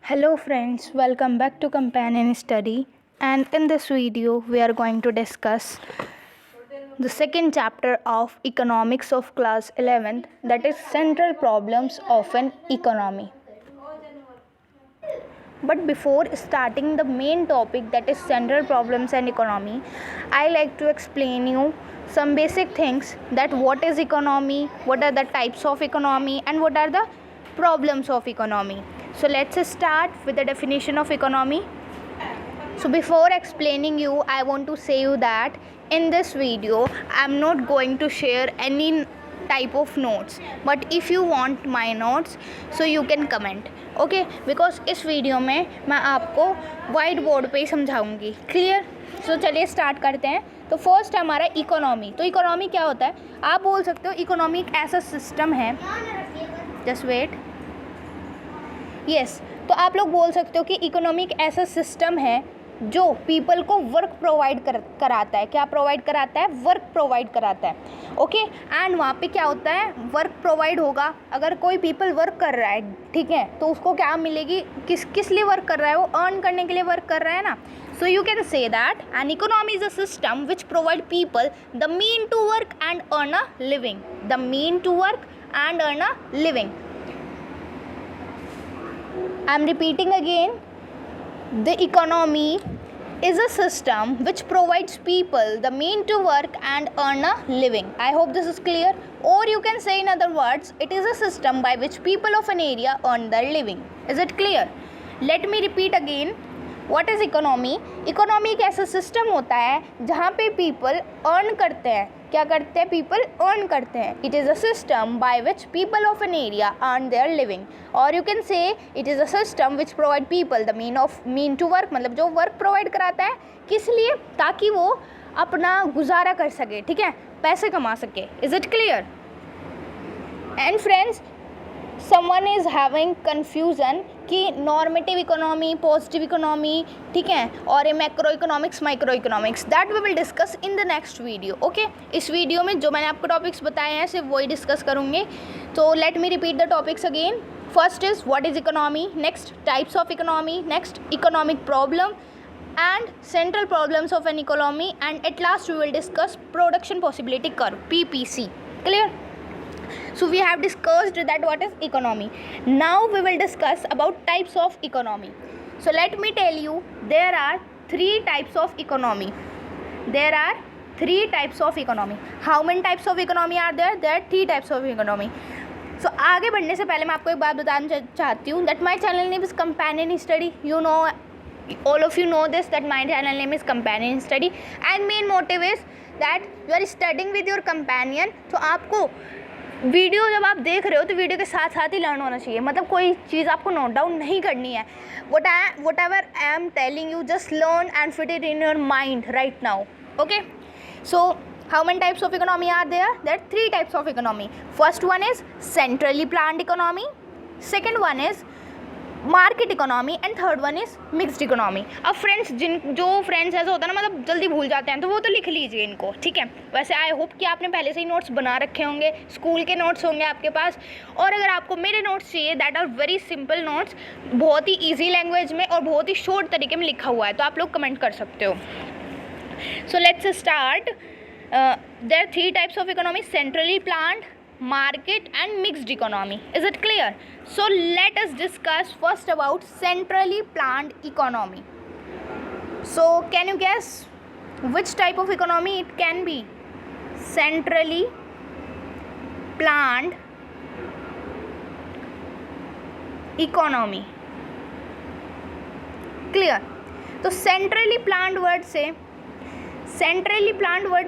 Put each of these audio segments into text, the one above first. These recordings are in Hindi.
Hello friends, welcome back to Companion Study, and in this video we are going to discuss the second chapter of Economics of class 11th, that is central problems of an economy. But before starting the main topic, that is central problems and economy, I like to explain you some basic things, that what is economy, what are the types of economy, and what are the problems of economy. So let's start with the definition of economy. So before explaining you, I want to say you that in this video I am not going to share any type of notes, but if you want my notes so you can comment, okay, because इस वीडियो में मैं आपको वाइट बोर्ड पे ही समझाऊंगी. क्लियर? सो चलिए स्टार्ट करते हैं. तो फर्स्ट है हमारा इकोनॉमी. तो इकोनॉमी क्या होता है? आप बोल सकते हो इकोनॉमी एक ऐसा सिस्टम है, जस्ट वेट, यस, तो आप लोग बोल सकते हो कि इकोनॉमी एक ऐसा सिस्टम है जो पीपल को वर्क प्रोवाइड कराता है. क्या प्रोवाइड कराता है? वर्क प्रोवाइड कराता है. ओके, एंड वहाँ पे क्या होता है? वर्क प्रोवाइड होगा. अगर कोई पीपल वर्क कर रहा है, ठीक है, तो उसको क्या मिलेगी? किस लिए वर्क कर रहा है? वो अर्न करने के लिए वर्क कर रहा है ना. So you can say that an economy is a system which provide people the mean to work and earn a living. The mean to work and earn a living. I am repeating again. The economy is a system which provides people the mean to work and earn a living. I hope this is clear. Or you can say in other words, it is a system by which people of an area earn their living. Is it clear? Let me repeat again. What is economy? Economy एक ऐसा सिस्टम होता है जहाँ पे people earn करते हैं. क्या करते हैं? People earn करते हैं. It is a system by which people of an area earn their living. Or you can say it is a system which provide people the mean to work. मतलब जो work provide कराता है, किस लिए? ताकि वो अपना गुजारा कर सके, ठीक है, पैसे कमा सके. Is it clear? And friends, someone is having confusion कि नॉर्मेटिव इकोनॉमी, पॉजिटिव इकोनॉमी, ठीक है, और ये macro economics, micro economics, that we will discuss in the next video. Okay, इस वीडियो में जो मैंने आपको टॉपिक्स बताए हैं सिर्फ वही डिस्कस करूँगे. तो let me repeat the topics again. First is what is economy, next types of economy, next economic problem and central problems of an economy, and at last we will discuss production possibility curve, PPC. Clear? So we have discussed that what is economy. Now we will discuss about types of economy. So let me tell you, there are three types of economy. There are three types of economy. How many types of economy are there? There are three types of economy. So आगे बढ़ने से पहले मैं आपको एक बात बताना चाहती हूँ that my channel name is Companion Study. You know, all of you know this, that my channel name is Companion Study, and main motive is that you are studying with your companion. तो आपको वीडियो जब आप देख रहे हो तो वीडियो के साथ साथ ही लर्न होना चाहिए. मतलब कोई चीज़ आपको नोट डाउन नहीं करनी है. What ever I am telling you, just learn and fit it in your mind right now. Okay, so how many types of economy are there? There are three types of economy. First one is centrally planned economy, second one is market economy, and third one is mixed economy. अब फ्रेंड्स, जो फ्रेंड्स ऐसा होता है ना, मतलब जल्दी भूल जाते हैं, तो वो तो लिख लीजिए इनको, ठीक है. वैसे आई होप कि आपने पहले से ही नोट्स बना रखे होंगे, स्कूल के नोट्स होंगे आपके पास. और अगर आपको मेरे नोट्स चाहिए, that are very simple notes, बहुत ही ईजी लैंग्वेज में और बहुत ही शॉर्ट तरीके में लिखा हुआ है, तो आप लोग कमेंट कर सकते हो. So let's start. There are three types of economy: centrally planned, market and mixed economy. Is it clear? So let us discuss first about centrally planned economy. So can you guess which type of economy it can be? Centrally planned economy. Clear? तो सेंट्रली प्लान्ड वर्ड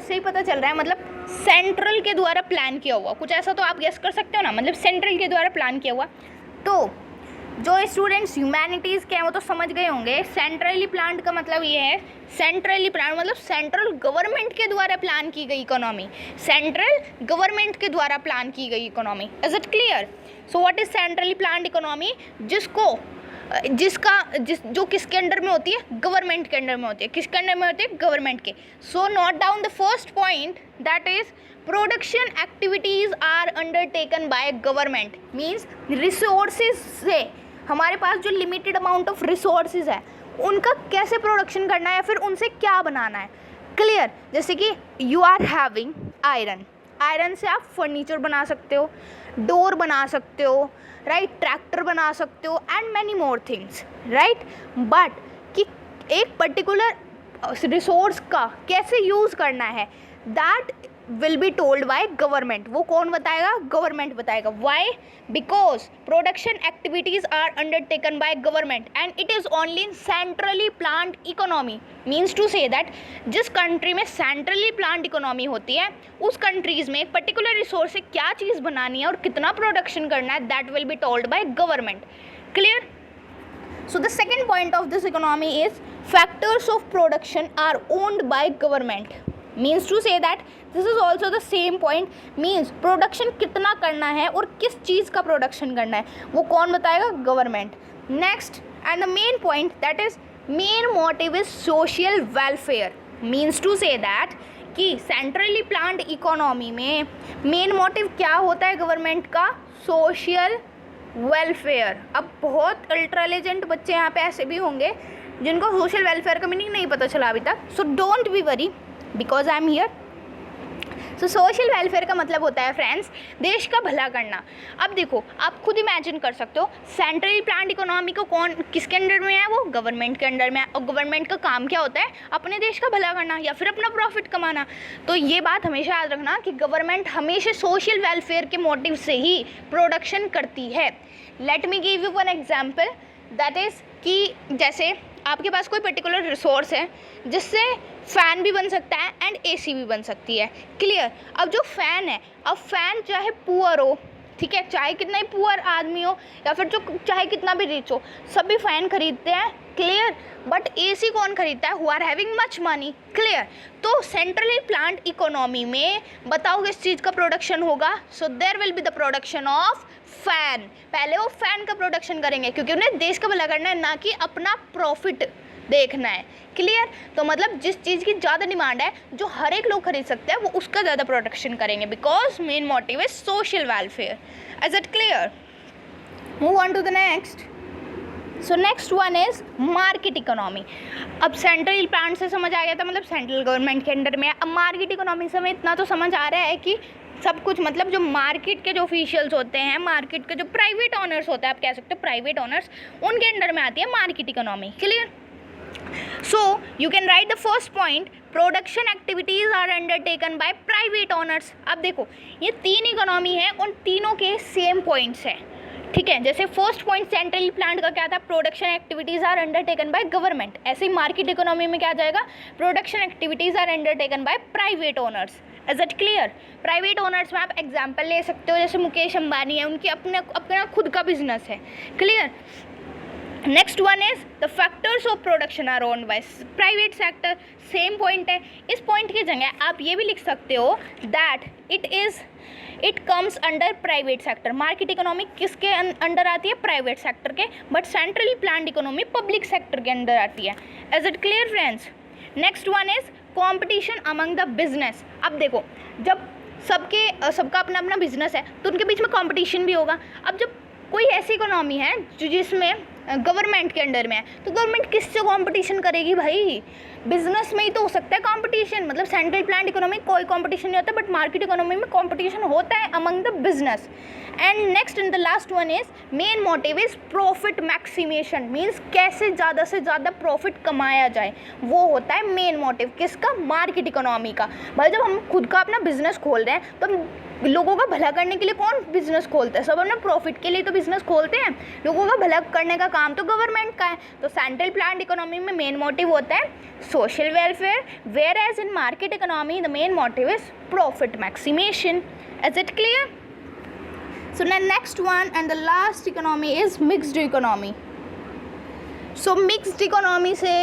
से ही पता चल रहा है, मतलब सेंट्रल के द्वारा प्लान किया हुआ कुछ ऐसा. तो आप गेस कर सकते हो ना, मतलब सेंट्रल के द्वारा प्लान किया हुआ. तो जो स्टूडेंट्स ह्यूमैनिटीज़ के हैं वो तो समझ गए होंगे. सेंट्रली प्लान्ड का मतलब ये है, सेंट्रली प्लान मतलब सेंट्रल गवर्नमेंट के द्वारा प्लान की गई इकोनॉमी. सेंट्रल गवर्नमेंट के द्वारा प्लान की गई economy. Is it clear? So what is centrally planned economy? जो किसके अंडर में होती है? गवर्नमेंट के अंडर में होती है. किसके अंडर में होती है? गवर्नमेंट के. So note down the first point, that is production activities are undertaken by government. Means resources से हमारे पास जो लिमिटेड अमाउंट ऑफ रिसोर्सेज है उनका कैसे प्रोडक्शन करना है या फिर उनसे क्या बनाना है। क्लियर। जैसे कि you are having iron, iron से आप फर्नीचर बना सकते हो, डोर बना सकते हो, राइट, ट्रैक्टर बना सकते हो and many more things, right. But कि एक पर्टिकुलर रिसोर्स का कैसे यूज़ करना है that will be told by government. वो कौन बताएगा? गवर्नमेंट बताएगा। Why? Because production activities are undertaken by government and it is only in centrally planned economy. Means to say that जिस कंट्री में सेंट्रली प्लान्ड इकोनॉमी होती है उस कंट्रीज़ में एक पर्टिकुलर रिसोर्स से क्या चीज़ बनानी है और कितना प्रोडक्शन करना है that will be told by government. Clear. So the second point of this economy is factors of production are owned by government. Means to say that this is also the same point. Means production कितना करना है और किस चीज़ का production करना है वो कौन बताएगा? Government. Next and the main point that is main motive is social welfare. Means to say that कि सेंट्रली प्लान्ड इकोनॉमी में मेन मोटिव क्या होता है गवर्नमेंट का? Social welfare. अब बहुत इंटेलिजेंट बच्चे यहाँ पे ऐसे भी होंगे जिनको सोशल वेलफेयर का मीनिंग नहीं पता चला अभी तक, so don't be worry because I am here. So social welfare का मतलब होता है फ्रेंड्स देश का भला करना। अब देखो आप खुद इमेजिन कर सकते हो सेंट्रली प्लान्ड इकोनॉमी को कौन किसके अंडर में है? वो गवर्नमेंट के अंडर में है। और गवर्नमेंट का काम क्या होता है? अपने देश का भला करना या फिर अपना प्रॉफिट कमाना। तो ये बात हमेशा याद रखना कि गवर्नमेंट हमेशा सोशल वेलफेयर के मोटिव से ही प्रोडक्शन करती है। Let me give you one example that is कि जैसे आपके पास कोई पर्टिकुलर रिसोर्स है जिससे फ़ैन भी बन सकता है एंड एसी भी बन सकती है। क्लियर। अब जो फ़ैन है, अब फ़ैन चाहे पुअर हो, ठीक है, चाहे कितना ही पुअर आदमी हो या फिर जो चाहे कितना भी रिच हो, सभी फ़ैन खरीदते हैं। क्लियर। बट एसी कौन खरीदता है? Who are having much money. Clear. तो सेंट्रली प्लान्ड इकोनॉमी में बताओ किस चीज़ का प्रोडक्शन होगा? So there will be the production of fan. पहले वो फ़ैन का प्रोडक्शन करेंगे क्योंकि उन्हें देश का भला करना है, ना कि अपना प्रॉफिट देखना है। क्लियर। तो मतलब जिस चीज़ की ज़्यादा डिमांड है जो हर एक लोग खरीद सकते हैं वो उसका ज़्यादा प्रोडक्शन करेंगे because main motive is social welfare. Is it clear? Move on to the next. So next one is market economy. अब सेंट्रल प्लान से समझ आ गया था, मतलब सेंट्रल गवर्नमेंट के अंडर में। अब मार्केट इकोनॉमी से हमें इतना तो समझ आ रहा है कि सब कुछ मतलब जो मार्केट के जो ऑफिशियल्स होते हैं, मार्केट के जो प्राइवेट ओनर्स होते हैं, आप कह सकते हो प्राइवेट ओनर्स, उनके अंडर में आती है market economy. Clear. So you can write the first point, production activities are undertaken by private owners. अब देखो ये तीन इकोनॉमी है, उन तीनों के सेम पॉइंट्स हैं, ठीक है। जैसे फर्स्ट पॉइंट सेंट्रली प्लान्ड का क्या था? Production activities are undertaken by government. ऐसे ही मार्केट इकोनॉमी में क्या आ जाएगा? Production activities are undertaken by private owners. Is it clear? Private owners में आप एग्जाम्पल ले सकते हो, जैसे मुकेश अंबानी है, उनकी अपना खुद का बिजनेस है। Clear. Next one is the factors of production are owned by private sector. Same point है। इस पॉइंट की जगह आप ये भी लिख सकते हो that it comes under private sector. Market economy किसके अंडर आती है? प्राइवेट सेक्टर के। But centrally planned economy public sector के अंडर आती है। Is it clear friends? Next one is competition among the business. अब देखो जब सबका अपना अपना बिजनेस है तो उनके बीच में कॉम्पिटिशन भी होगा। अब जब कोई ऐसी इकोनॉमी है जिसमें गवर्नमेंट के अंडर में है तो गवर्नमेंट किससे कंपटीशन करेगी भाई? बिजनेस में ही तो हो सकता है कंपटीशन। मतलब सेंट्रल प्लान्ड इकोनॉमी कोई कंपटीशन नहीं होता, बट मार्केट इकोनॉमी में कंपटीशन होता है among the business. And next in the last one is main motive is profit maximisation. Means कैसे ज़्यादा से ज़्यादा प्रॉफिट कमाया जाए, वो होता है मेन मोटिव किसका? मार्केट इकोनॉमी का। भाई जब हम खुद का अपना बिजनेस खोल रहे हैं तो हम लोगों का भला करने के लिए कौन बिजनेस खोलता है? सब अपने प्रॉफिट के लिए तो बिजनेस खोलते हैं। लोगों का भला करने का काम तो गवर्नमेंट का है। तो सेंट्रल प्लान्ड इकोनॉमी में मेन मोटिव होता है social welfare, whereas in market economy the main motive is profit maximisation. Is it clear? So next one and the last economy is mixed economy. So mixed economy से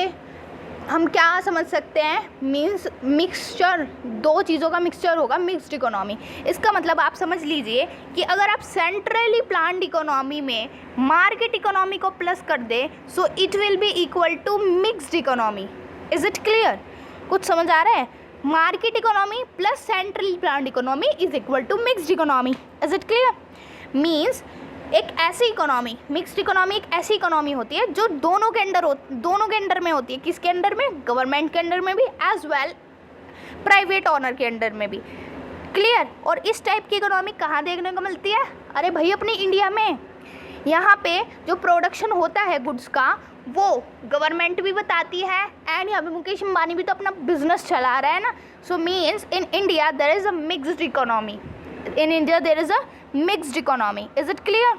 हम क्या समझ सकते हैं? मीन्स मिक्सचर, दो चीज़ों का मिक्सचर होगा मिक्स्ड इकोनॉमी। इसका मतलब आप समझ लीजिए कि अगर आप सेंट्रली प्लान्ड इकोनॉमी में मार्केट इकोनॉमी को प्लस कर दे so it will be equal to mixed economy. Is it clear? कुछ समझ आ रहा है? Market economy plus centrally planned economy is equal to mixed economy. Is it clear? Means एक ऐसी इकोनॉमी, मिक्स्ड इकोनॉमी एक ऐसी इकोनॉमी होती है जो दोनों के अंडर में होती है। किसके अंडर में? गवर्नमेंट के अंडर में भी एज वेल प्राइवेट ओनर के अंडर में भी। क्लियर? और इस टाइप की इकोनॉमी कहाँ देखने को मिलती है? अरे भाई अपने इंडिया में। यहाँ पे जो प्रोडक्शन होता है गुड्स का वो गवर्नमेंट भी बताती है, एंड यहाँ पे मुकेश अंबानी भी तो अपना बिजनेस चला रहा है ना। So means in India there is a mixed economy. In India there is a mixed economy. Is it clear?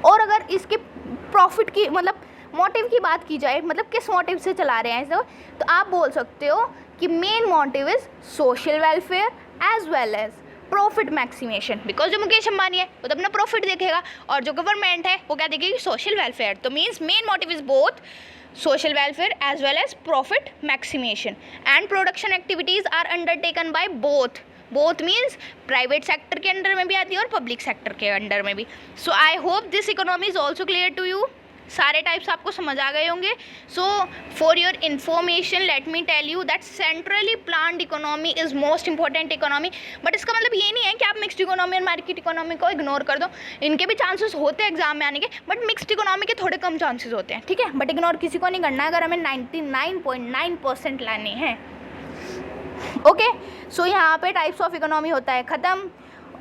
और अगर इसके प्रॉफिट की मतलब मोटिव की बात की जाए, मतलब किस मोटिव से चला रहे हैं इसे, तो आप बोल सकते हो कि main motive is social welfare as well as profit maximisation. Because जो मुकेश अंबानी है वो तो अपना प्रॉफिट देखेगा, और जो गवर्नमेंट है वो क्या देखेगी? Social welfare. तो means main motive is both social welfare as well as profit maximisation, and production activities are undertaken by both. Both means private sector के अंडर में भी आती है और पब्लिक सेक्टर के अंडर में भी। So I hope this economy is also clear to you. सारे टाइप्स आपको समझ आ गए होंगे। So for your information let me tell you that centrally planned economy is most important economy. But इसका मतलब ये नहीं है कि आप मिक्स्ड इकोनॉमी और मार्केट इकोनॉमी को इग्नोर कर दो। इनके भी चांसेस होते हैं एग्जाम में आने के, बट मिक्स्ड इकोनॉमी के थोड़े कम चांसेस होते हैं, ठीक है। बट इग्नोर किसी को नहीं करना अगर हमें 99.9% लाने हैं। ओके, सो यहाँ पे टाइप्स ऑफ इकोनॉमी होता है ख़त्म।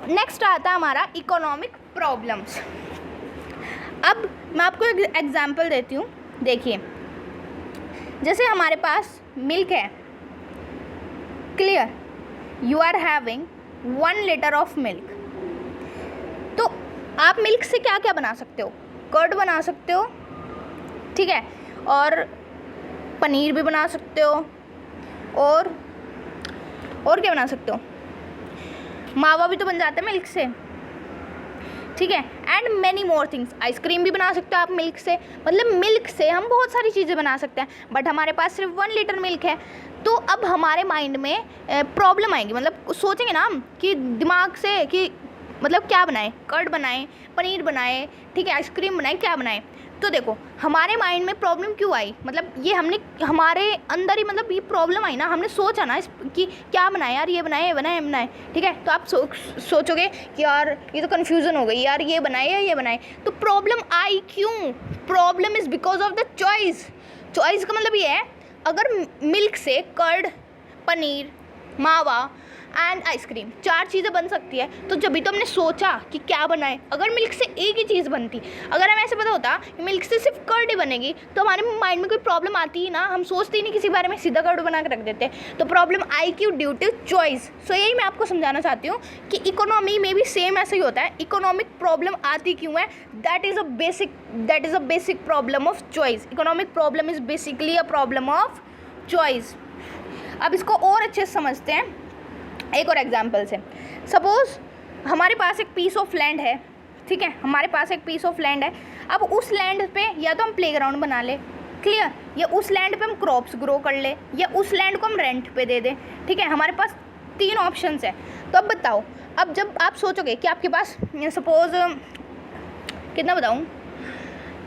नेक्स्ट आता है हमारा इकोनॉमिक प्रॉब्लम्स। अब मैं आपको एक एग्जांपल देती हूँ। देखिए, जैसे हमारे पास मिल्क है, clear, you are having 1 litre of milk. तो आप मिल्क से क्या क्या बना सकते हो? कर्ड बना सकते हो, ठीक है, और पनीर भी बना सकते हो, और क्या बना सकते हो? मावा भी तो बन जाता है मिल्क से, ठीक है, and many more things. Ice cream भी बना सकते हो आप मिल्क से। मतलब मिल्क से हम बहुत सारी चीज़ें बना सकते हैं, बट हमारे पास सिर्फ 1 लीटर मिल्क है। तो अब हमारे माइंड में प्रॉब्लम आएगी, मतलब सोचेंगे ना हम कि दिमाग से कि मतलब क्या बनाएं, कर्ड बनाएं, पनीर बनाएं, ठीक है, आइसक्रीम बनाएं, क्या बनाएं। तो देखो हमारे माइंड में प्रॉब्लम क्यों आई, मतलब ये हमने हमारे अंदर ही मतलब ये प्रॉब्लम आई ना, हमने सोचा ना कि क्या बनाए यार, ये बनाए, ये बनाए, ये बनाए, ठीक है। तो आप सोचोगे कि यार ये तो कन्फ्यूज़न हो गई यार, ये बनाए या ये बनाए। तो प्रॉब्लम आई क्यों? Problem is because of the choice. Choice का मतलब ये है, अगर मिल्क से कर्ड, पनीर, मावा एंड आइसक्रीम 4 चीज़ें बन सकती है, तो जब भी तो हमने सोचा कि क्या बनाए। अगर मिल्क से एक ही चीज़ बनती, अगर हमें ऐसे पता होता कि मिल्क से सिर्फ कर्ड ही बनेगी, तो हमारे माइंड में कोई प्रॉब्लम आती ही ना, हम सोचते ही नहीं किसी बारे में, सीधा कर्ड बना के रख देते। तो प्रॉब्लम आई क्यों? Due to choice. सो यही मैं आपको समझाना चाहती हूँ कि इकोनॉमी में भी सेम ऐसा ही होता है। इकोनॉमिक प्रॉब्लम आती क्यों है? That is a basic problem of choice. Economic problem is basically a problem of choice. अब इसको और अच्छे से समझते हैं एक और एग्जांपल से। सपोज़ हमारे पास एक पीस ऑफ लैंड है, ठीक है, हमारे पास एक पीस ऑफ लैंड है। अब उस लैंड पे या तो हम प्लेग्राउंड बना ले, क्लियर, या उस लैंड पे हम क्रॉप्स ग्रो कर ले, या उस लैंड को हम रेंट पे दे दें, ठीक है। हमारे पास 3 ऑप्शंस है। तो अब बताओ, अब जब आप सोचोगे कि आपके पास सपोज़ कितना बताऊँ,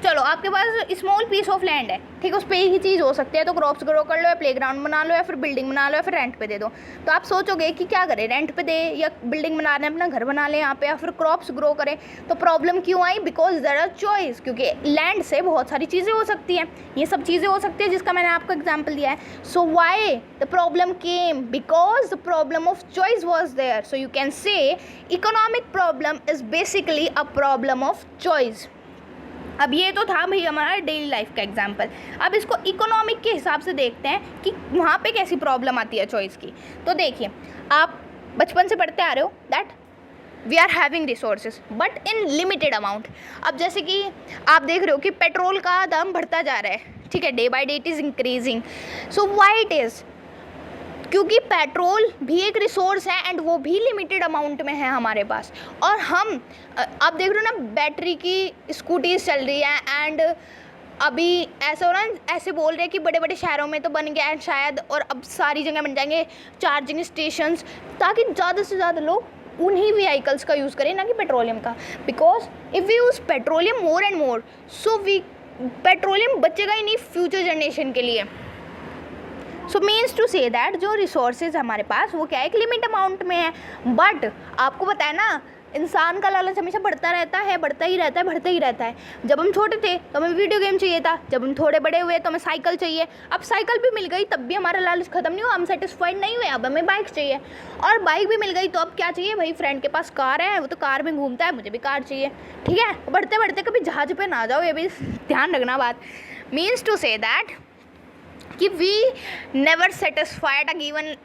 चलो आपके पास स्मॉल पीस ऑफ लैंड है, ठीक है, उस पर एक ही चीज़ हो सकती है। तो क्रॉप्स ग्रो कर लो, या प्लेग्राउंड बना लो, या फिर बिल्डिंग बना लो, या फिर रेंट पे दे दो। तो आप सोचोगे कि क्या करें, रेंट पे दे, या बिल्डिंग बना रहे हैं अपना घर बना ले यहाँ पे, या फिर क्रॉप्स ग्रो करें। तो प्रॉब्लम क्यों आई? Because there are choice. क्योंकि लैंड से बहुत सारी चीज़ें हो सकती हैं, ये सब चीज़ें हो सकती है जिसका मैंने आपको एग्जाम्पल दिया है। So why the problem came? Because the problem of choice was there. So you can say economic problem is basically a problem of choice. अब ये तो था भाई हमारा डेली लाइफ का एग्जांपल। अब इसको इकोनॉमिक के हिसाब से देखते हैं कि वहाँ पे कैसी प्रॉब्लम आती है चॉइस की। तो देखिए, आप बचपन से पढ़ते आ रहे हो that we are having resources but in limited amount. अब जैसे कि आप देख रहे हो कि पेट्रोल का दाम बढ़ता जा रहा है, ठीक है, day by day it is increasing. So why it is? क्योंकि पेट्रोल भी एक रिसोर्स है एंड वो भी लिमिटेड अमाउंट में है हमारे पास। और हम आप देख रहे हो ना, बैटरी की स्कूटीज चल रही है, एंड अभी ऐसा हो रहा है, ऐसे बोल रहे हैं कि बड़े बड़े शहरों में तो बन गया है शायद, और अब सारी जगह बन जाएंगे चार्जिंग स्टेशंस, ताकि ज़्यादा से ज़्यादा लोग उन्हीं व्हीकल्स का यूज़ करें, ना कि पेट्रोलियम का। Because if we use petroleum more and more, so petroleum बचेगा ही नहीं फ्यूचर जनरेशन के लिए। So means to say that जो रिसोर्सेज हमारे पास वो क्या है, एक लिमिट अमाउंट में है। बट आपको पता है ना इंसान का लालच हमेशा बढ़ता रहता है, बढ़ता ही रहता है, बढ़ता ही रहता है। जब हम छोटे थे तो हमें वीडियो गेम चाहिए था, जब हम थोड़े बड़े हुए तो हमें साइकिल चाहिए, अब साइकिल भी मिल गई तब भी हमारा लालच खत्म नहीं हुआ, हम सेटिस्फाइड नहीं हुए, अब हमें बाइक चाहिए, और बाइक भी मिल गई तो अब क्या चाहिए भाई, फ्रेंड के पास कार है, वो तो कार में घूमता है, मुझे भी कार चाहिए। ठीक है, बढ़ते बढ़ते कभी जहाज पे ना जाओ, ये भी ध्यान रखना बात। मीन्स टू से दैट कि we never satisfied a given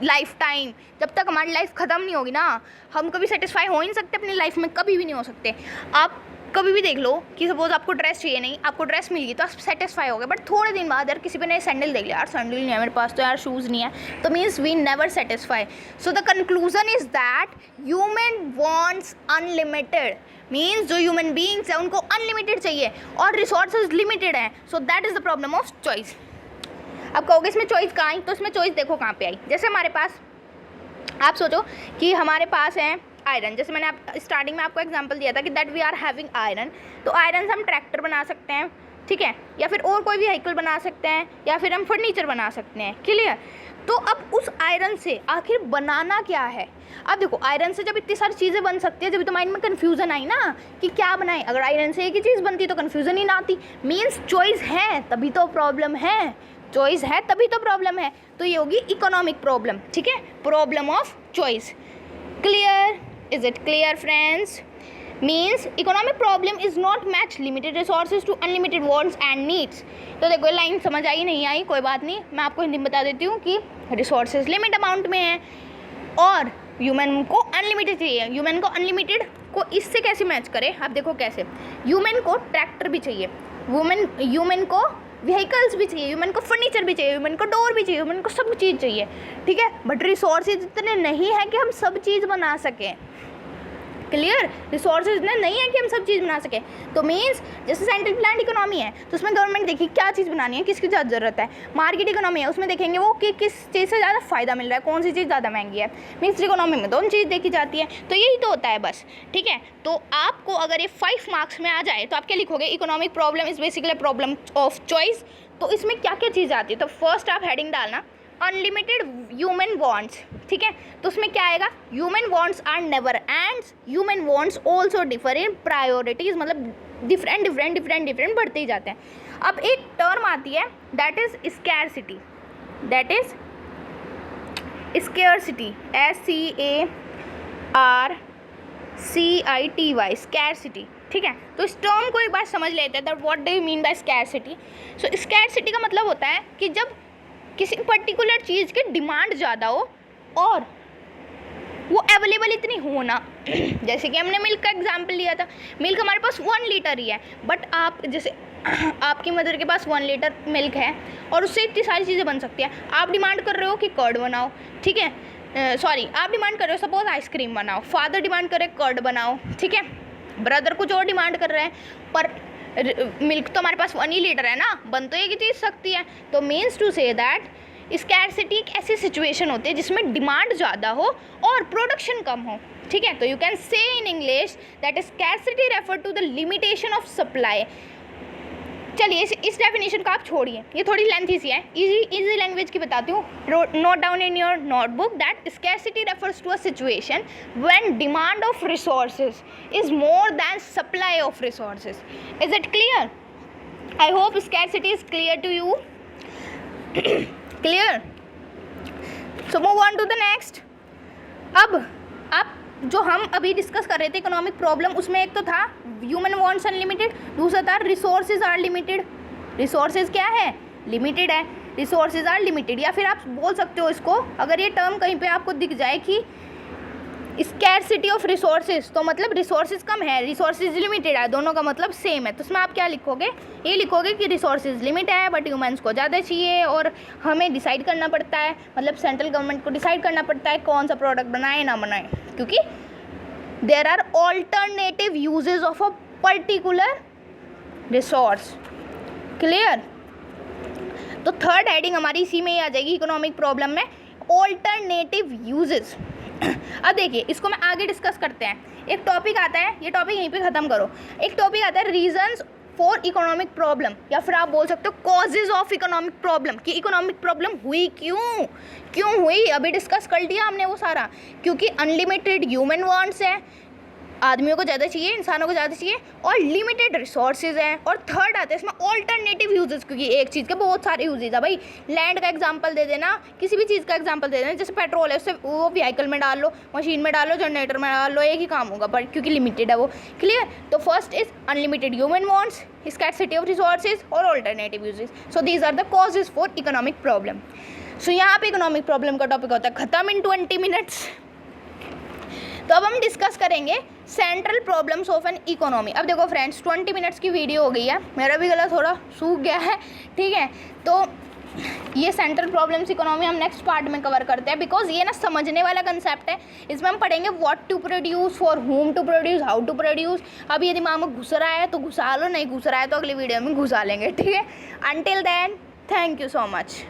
life time. जब तक हमारी लाइफ ख़त्म नहीं होगी ना, हम कभी सेटिस्फाई हो ही नहीं सकते अपनी लाइफ में, कभी भी नहीं हो सकते। आप कभी भी देख लो कि सपोज आपको ड्रेस चाहिए, नहीं आपको ड्रेस मिल गई तो आप सेटिस्फाई हो गए, बट थोड़े दिन बाद यार किसी पे नए सैंडल देख लिया, यार सैंडल नहीं है मेरे पास, तो यार शूज़ नहीं है, तो means we never satisfy. So the conclusion is that human wants unlimited, means जो ह्यूमन बींग्स हैं उनको अनलिमिटेड चाहिए और रिसोर्सेज लिमिटेड हैं। So that is the problem of choice. अब कहोगे इसमें चॉइस कहाँ आई, तो इसमें चॉइस देखो कहाँ पे आई। जैसे हमारे पास, आप सोचो कि हमारे पास है आयरन, जैसे मैंने आप स्टार्टिंग में आपको एग्जांपल दिया था कि that we are having iron, तो आयरन से हम ट्रैक्टर बना सकते हैं, ठीक है, या फिर और कोई भी व्हीकल बना सकते हैं, या फिर हम फर्नीचर बना सकते हैं, क्लियर। तो अब उस आयरन से आखिर बनाना क्या है। अब देखो आयरन से जब इतनी सारी चीज़ें बन सकती है, जब तो माइंड में कन्फ्यूज़न आई ना कि क्या बनाएं। अगर आयरन से एक ही चीज़ बनती तो कन्फ्यूज़न ही ना आती। मीन्स चॉइस है तभी तो प्रॉब्लम है, चॉइस है तभी तो प्रॉब्लम है। तो ये होगी इकोनॉमिक प्रॉब्लम, ठीक है, problem of choice. Clear, is it clear friends? Means economic problem is not match limited resources to unlimited wants and needs. तो देखो लाइन समझ आई नहीं आई कोई बात नहीं, मैं आपको हिंदी में बता देती हूँ कि रिसोर्सेज लिमिट अमाउंट में है और ह्यूमन को अनलिमिटेड चाहिए। ह्यूमन को अनलिमिटेड को इससे कैसे मैच करें, आप देखो कैसे। ह्यूमन को ट्रैक्टर भी चाहिए, ह्यूमन को व्हीकल्स भी चाहिए, ह्यूमन को फर्नीचर भी चाहिए, ह्यूमन को डोर भी चाहिए, ह्यूमन को सब चीज़ चाहिए, ठीक है, बट रिसोर्सेज इतने नहीं है कि हम सब चीज़ बना सकें। क्लियर, रिसोर्सेज इतने नहीं है कि हम सब चीज़ बना सकें। तो मीन्स जैसे सेंट्रल प्लान इकोनॉमी है तो उसमें गवर्नमेंट देखी क्या चीज़ बनानी है, किसकी ज़्यादा ज़रूरत है। मार्केट इकोनॉमी है, उसमें देखेंगे वो कि किस चीज़ से ज़्यादा फ़ायदा मिल रहा है, कौन सी चीज़ ज़्यादा महंगी है। मिक्स्ड इकोनॉमी में दोनों चीज़ देखी जाती है। तो यही तो होता है बस, ठीक है। तो आपको अगर ये 5 मार्क्स में आ जाए तो आप क्या लिखोगे, economic problem is basically problem of choice. तो इसमें क्या क्या चीज़ आती है, तो फर्स्ट आप हेडिंग डालना अनलिमिटेड ह्यूमन वांट्स, ठीक है। तो उसमें क्या आएगा, human wants are never end human wants also differ in priorities, मतलब डिफरेंट बढ़ते ही जाते हैं। अब एक टर्म आती है that is scarcity, that is scarcity, SCARCITY, scarcity, ठीक है। तो इस टर्म को एक बार समझ लेते हैं, that what do you mean by scarcity. So scarcity का मतलब होता है कि जब किसी पर्टिकुलर चीज़ की डिमांड ज़्यादा हो और वो अवेलेबल इतनी हो ना। जैसे कि हमने मिल्क का एग्जांपल लिया था, मिल्क हमारे पास 1 लीटर ही है, बट आप जैसे आपकी मदर के पास 1 लीटर मिल्क है और उससे इतनी सारी चीज़ें बन सकती हैं। आप डिमांड कर रहे हो कि कर्ड बनाओ, ठीक है, आप डिमांड कर रहे हो सपोज आइसक्रीम बनाओ, फादर डिमांड करे कर्ड बनाओ, ठीक है, ब्रदर कुछ और डिमांड कर रहे हैं, पर मिल्क तो हमारे पास 1 ही लीटर है ना, बन तो एक ही चीज़ सकती है। तो means to say that scarcity एक ऐसी सिचुएशन होती है जिसमें डिमांड ज़्यादा हो और प्रोडक्शन कम हो, ठीक है। तो you can say in English that scarcity refer to the limitation of supply. चलिए इस डेफिनेशन को आप छोड़िए, ये थोड़ी लेंथी सी है, इजी लैंग्वेज की बताती हूँ। Note down in your notebook that scarcity refers to a situation when demand of resources is more than supply of resources. Is it clear? I hope scarcity is clear to you. Clear? So move on to the next. अब आप जो हम अभी डिस्कस कर रहे थे इकोनॉमिक प्रॉब्लम, उसमें एक तो था ह्यूमन वांट्स अनलिमिटेड, दूसरा था रिसोर्सेज आर लिमिटेड। रिसोर्सेज क्या है, लिमिटेड है, रिसोर्सेज आर लिमिटेड। या फिर आप बोल सकते हो इसको, अगर ये टर्म कहीं पे आपको दिख जाए कि स्कैरसिटी ऑफ रिसोर्सेज, तो मतलब रिसोर्सेज कम है, रिसोर्सेज लिमिटेड है, दोनों का मतलब सेम है। तो उसमें आप क्या लिखोगे, ये लिखोगे कि रिसोर्सेज लिमिट है बट ह्यूमंस को ज़्यादा चाहिए और हमें डिसाइड करना पड़ता है, मतलब सेंट्रल गवर्नमेंट को डिसाइड करना पड़ता है कौन सा प्रोडक्ट बनाए ना बनाए, क्योंकि there are alternative uses of a particular resource. Clear? तो थर्ड हेडिंग हमारी इसी में ही आ जाएगी इकोनॉमिक प्रॉब्लम में, ऑल्टरनेटिव यूजेज। अब देखिए इसको मैं आगे डिस्कस करते हैं। एक टॉपिक आता है, ये टॉपिक यहीं पे ख़त्म करो। एक टॉपिक आता है रीजंस फॉर इकोनॉमिक प्रॉब्लम, या फिर आप बोल सकते हो कॉजेज ऑफ इकोनॉमिक प्रॉब्लम, कि इकोनॉमिक प्रॉब्लम हुई क्यों हुई। अभी डिस्कस कर लिया हमने वो सारा, क्योंकि अनलिमिटेड ह्यूमन वांट्स है, आदमियों को ज़्यादा चाहिए, इंसानों को ज़्यादा चाहिए, और लिमिटेड रिसोर्सेज हैं। और थर्ड आते हैं इसमें ऑल्टरनेटिव यूजेस, क्योंकि एक चीज़ के बहुत सारे यूजेस है भाई। लैंड का एग्जांपल दे देना, किसी भी चीज़ का एग्जांपल दे देना, जैसे पेट्रोल है उससे वो व्हीकल में डाल लो, मशीन में डालो, जनरेटर में डाल लो, एक ही काम होगा, बट क्योंकि लिमिटेड है वो। क्लियर? तो first is unlimited human wants, scarcity of resources और alternative uses. So these are the causes for economic problem. So यहाँ पे इकोनॉमिक प्रॉब्लम का टॉपिक होता है खत्म इन 20 मिनट्स। तो अब हम डिस्कस करेंगे central problems of an economy. अब देखो फ्रेंड्स, 20 मिनट्स की वीडियो हो गई है, मेरा भी गला थोड़ा सूख गया है, ठीक है। तो ये सेंट्रल प्रॉब्लम्स इकोनॉमी हम नेक्स्ट पार्ट में कवर करते हैं, बिकॉज ये ना समझने वाला कंसेप्ट है। इसमें हम पढ़ेंगे what to produce, for whom to produce, how to produce. अब ये दिमाग में घुस रहा है तो घुसा लो, नहीं घुस रहा है तो अगली वीडियो में घुसा लेंगे, ठीक है। Until then, thank you so much.